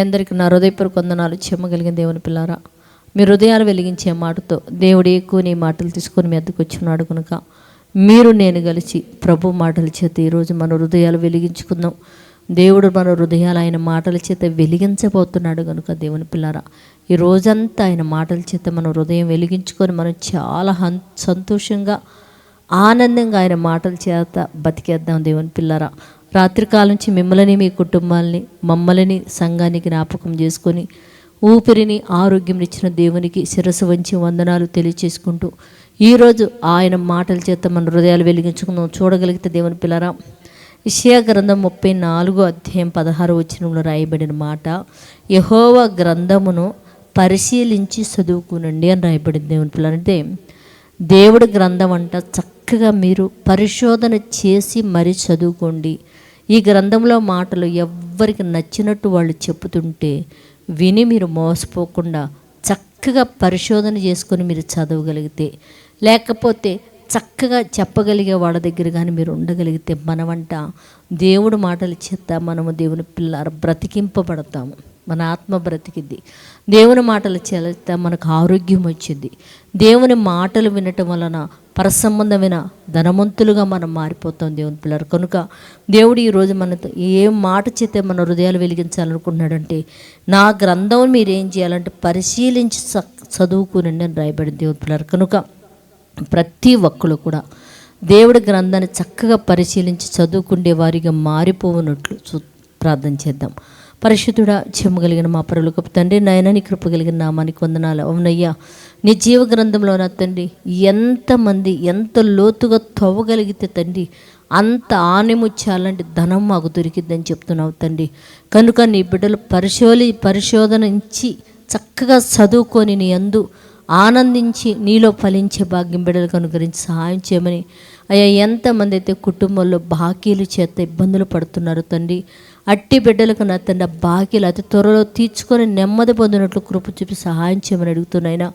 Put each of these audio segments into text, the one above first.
అందరికీ నా హృదయపూర్వక వందనాలు. చెమ్మగలిగిన దేవుని పిల్లారా, మీ హృదయాలు వెలిగించే మాటతో దేవుడు ఎక్కువ నీ మాటలు తీసుకొని మీ వద్దకు వచ్చినాడు కనుక మీరు నేను కలిసి ప్రభు మాటల చేత ఈరోజు మన హృదయాలు వెలిగించుకుందాం. దేవుడు మన హృదయాలు ఆయన మాటల చేత వెలిగించబోతున్నాడు కనుక దేవుని పిల్లారా, ఈ రోజంతా ఆయన మాటల చేత మన హృదయం వెలిగించుకొని మనం చాలా సంతోషంగా ఆనందంగా ఆయన మాటల చేత బతికేద్దాం. దేవుని పిల్లారా, రాత్రికాలం నుంచి మిమ్మల్ని మీ కుటుంబాలని మమ్మల్ని సంఘానికి జ్ఞాపకం చేసుకొని ఊపిరిని ఆరోగ్యం ఇచ్చిన దేవునికి శిరస్సు వంచి వందనాలు తెలియచేసుకుంటూ ఈరోజు ఆయన మాటల చేత మన హృదయాలు వెలిగించుకుందాం. చూడగలిగితే దేవుని పిల్లారా, యెషయా గ్రంథం 34:16 రాయబడిన మాట, యెహోవా గ్రంథమును పరిశీలించి చదువుకునండి అని రాయబడింది. దేవుని పిల్లారా, అంటే దేవుడి గ్రంథం అంట చక్కగా మీరు పరిశోధన చేసి మరి చదువుకోండి. ఈ గ్రంథంలో మాటలు ఎవ్వరికి నచ్చినట్టు వాళ్ళు చెప్పుతుంటే విని మీరు మోసపోకుండా చక్కగా పరిశోధన చేసుకొని మీరు చదవగలిగితే, లేకపోతే చక్కగా చెప్పగలిగే వాళ్ళ దగ్గర కానీ మీరు ఉండగలిగితే మనమంట దేవుడు మాటల చేత మనము దేవుని పిల్లలు బ్రతికింపబడతాము. మన ఆత్మ బ్రతికిద్ది. దేవుని మాటలు చేత మనకు ఆరోగ్యం వచ్చింది. దేవుని మాటలు వినటం వలన పరసంబంధమైన ధనవంతులుగా మనం మారిపోతాం దేవుని పిల్లలు. కనుక దేవుడు ఈరోజు మనతో ఏ మాట చేత మన హృదయాలు వెలిగించాలనుకుంటున్నాడంటే, నా గ్రంథం మీరేం చేయాలంటే పరిశీలించి చదువుకునండి అని రాయబడింది దేవుని పిల్లలు. కనుక ప్రతి ఒక్కరు కూడా దేవుడి గ్రంథాన్ని చక్కగా పరిశీలించి చదువుకునే వారిగా మారిపోవునట్లు ప్రార్థన చేద్దాం. పరిశుద్ధుడా, చెమ్మగలిగిన మా పరలోకపు తండ్రి, నాయన నీ కృప కలిగిన నామానికి వందనాలు. అవునయ్యా, నీ జీవ గ్రంథంలో నా తండ్రి ఎంతమంది ఎంత లోతుగా తవ్వగలిగితే తండ్రి అంత ఆనెముచ్చాలంటే ధనం మాకు దొరికిద్దని చెప్తున్నావు తండ్రి. కనుక నీ బిడ్డలు పరిశోధనించి చక్కగా చదువుకొని నీ యందు ఆనందించి నీలో ఫలించే భాగ్యం బిడ్డలకు అనుగ్రహించి సహాయం చేయమని. అయ్యా, ఎంతమంది అయితే కుటుంబంలో బాకీలు చేత ఇబ్బందులు పడుతున్నారు తండ్రి, అట్టి బిడ్డలకు నా తండ్రి ఆ బాకీలు అతి త్వరలో తీర్చుకొని నెమ్మది పొందినట్లు కృప చూపి సహాయం చేయమని అడుగుతున్నాయినా.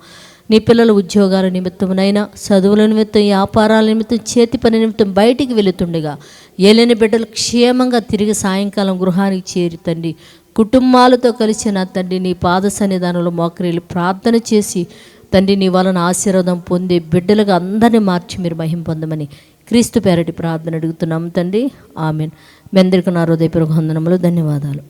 నీ పిల్లల ఉద్యోగాల నిమిత్తమునైనా, చదువుల నిమిత్తం, వ్యాపారాల నిమిత్తం, చేతి పని నిమిత్తం బయటికి వెళుతుండగా ఏలేని బిడ్డలు క్షేమంగా తిరిగి సాయంకాలం గృహానికి చేరి తండ్రి కుటుంబాలతో కలిసి నా తండ్రి నీ పాద సన్నిధానంలో మోకరిల్లి ప్రార్థన చేసి తండ్రి నీ వలన ఆశీర్వాదం పొందే బిడ్డలుగా అందరినీ మార్చి మీరు మహిమ పొందమని క్రీస్తు పేరటి ప్రార్థన అడుగుతున్నాం తండ్రి. ఆమెన్. మీ అందరికీ నా హృదయపూర్వక వందనములు, ధన్యవాదాలు.